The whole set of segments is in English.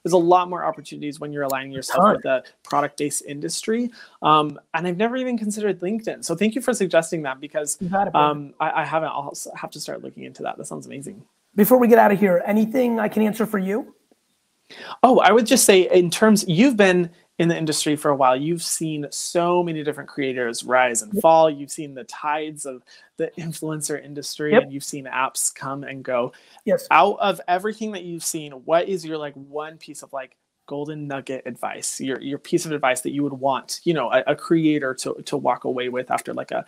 there's a lot more opportunities when you're aligning yourself with a product-based industry. And I've never even considered LinkedIn. So thank you for suggesting that, because I haven't. I'll have to start looking into that. That sounds amazing. Before we get out of here, anything I can answer for you? Oh, I would just say, in terms, you've been in the industry for a while. You've seen so many different creators rise and fall. You've seen the tides of the influencer industry, and you've seen apps come and go. Yes. Out of everything that you've seen, what is your like one piece of like golden nugget advice, your piece of advice that you would want, you know, a creator to walk away with after like a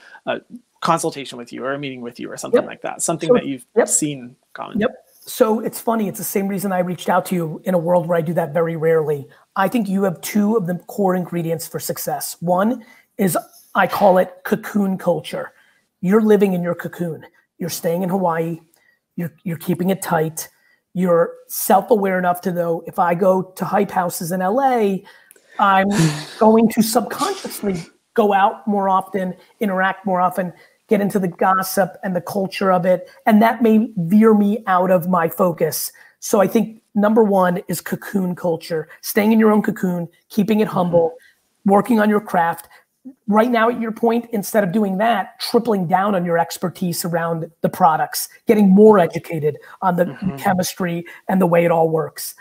consultation with you or a meeting with you or something like that, something that you've seen common? So it's funny. It's the same reason I reached out to you in a world where I do that very rarely. I think you have two of the core ingredients for success. One is, I call it cocoon culture. You're living in your cocoon. You're staying in Hawaii. You're keeping it tight. You're self-aware enough to know, if I go to hype houses in LA, I'm going to subconsciously go out more often, interact more often, get into the gossip and the culture of it. And that may veer me out of my focus. So I think number one is cocoon culture, staying in your own cocoon, keeping it humble, working on your craft. Right now, at your point, instead of doing that, tripling down on your expertise around the products, getting more educated on the chemistry and the way it all works.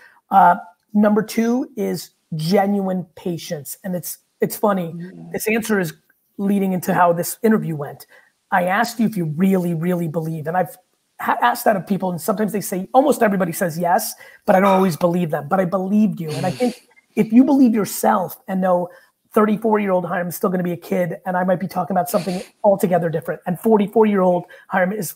Number two is genuine patience. And it's funny, this answer is leading into how this interview went. I asked you if you really, really believe, and I've asked that of people, and sometimes they say, almost everybody says yes, but I don't always believe them, but I believed you. And I think if you believe yourself and know 34-year-old Hiram is still going to be a kid, and I might be talking about something altogether different. And 44-year-old Hiram is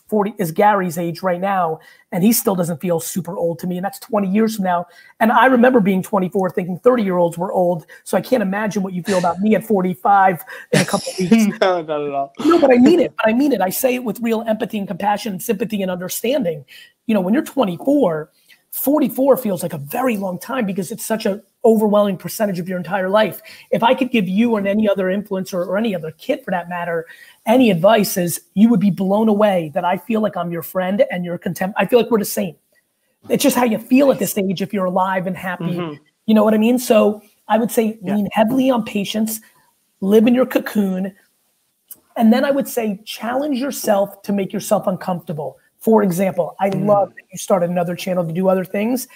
Gary's age right now, and he still doesn't feel super old to me, and that's 20 years from now. And I remember being 24 thinking 30-year-olds were old, so I can't imagine what you feel about me at 45 in a couple of weeks. No, not at all. No, but I mean it. I say it with real empathy and compassion and sympathy and understanding. You know, when you're 24, 44 feels like a very long time because it's such an overwhelming percentage of your entire life. If I could give you and any other influencer or any other kid for that matter, any advice, is you would be blown away that I feel like I'm your friend and you're contempt. I feel like we're the same. It's just how you feel at this age if you're alive and happy. You know what I mean? So I would say lean heavily on patience, live in your cocoon. And then I would say challenge yourself to make yourself uncomfortable. For example, I love that you started another channel to do other things.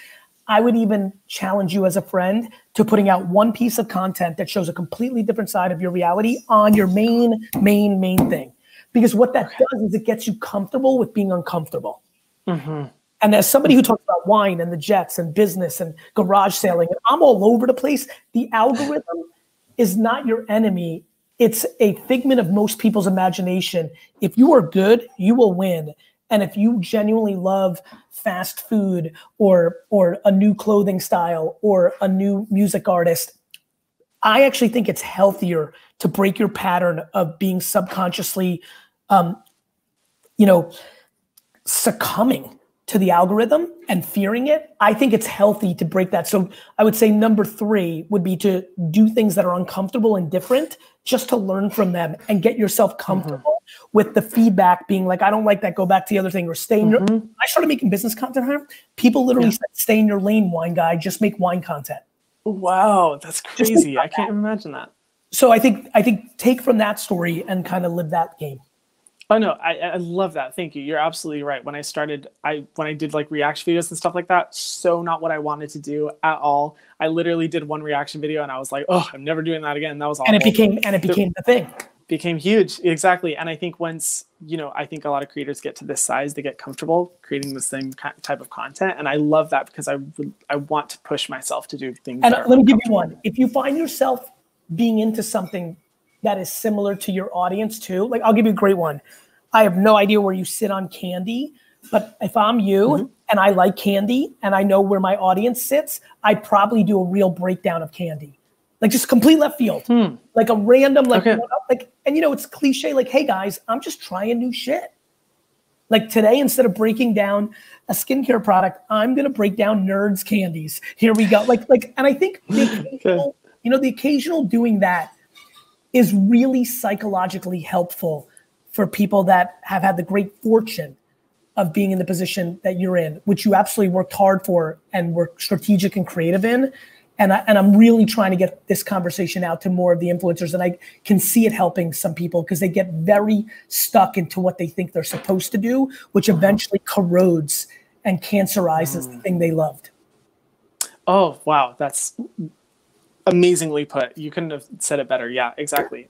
I would even challenge you as a friend to putting out one piece of content that shows a completely different side of your reality on your main thing. Because what that does is it gets you comfortable with being uncomfortable. And as somebody who talks about wine and the jets and business and garage sailing, and I'm all over the place, the algorithm is not your enemy. It's a figment of most people's imagination. If you are good, you will win. And if you genuinely love fast food or a new clothing style or a new music artist, I actually think it's healthier to break your pattern of being subconsciously, succumbing to the algorithm and fearing it. I think it's healthy to break that. So I would say number 3 would be to do things that are uncomfortable and different just to learn from them and get yourself comfortable with the feedback being like, I don't like that, go back to the other thing, or stay in your, I started making business content here. People literally said, stay in your lane, wine guy, just make wine content. Wow, that's crazy. I can't imagine that. So I think take from that story and kind of live that game. Oh no, I love that. Thank you. You're absolutely right. When I started, when I did like reaction videos and stuff like that, so not what I wanted to do at all. I literally did one reaction video and I was like, oh, I'm never doing that again. That was awful. And it became the thing. Became huge. Exactly. And I think once, I think a lot of creators get to this size, they get comfortable creating the same type of content. And I love that because I want to push myself to do things. And let me give you one. If you find yourself being into something that is similar to your audience too, like I'll give you a great one. I have no idea where you sit on candy, but if I'm you and I like candy and I know where my audience sits, I'd probably do a real breakdown of candy. Like just complete left field, like a random, and it's cliche. Like, hey guys, I'm just trying new shit. Like today, instead of breaking down a skincare product, I'm going to break down nerds candies. Here we go. And I think the occasional doing that is really psychologically helpful for people that have had the great fortune of being in the position that you're in, which you absolutely worked hard for and were strategic and creative in. And I'm really trying to get this conversation out to more of the influencers, and I can see it helping some people because they get very stuck into what they think they're supposed to do, which eventually corrodes and cancerizes the thing they loved. Oh, wow. That's amazingly put. You couldn't have said it better. Yeah, exactly.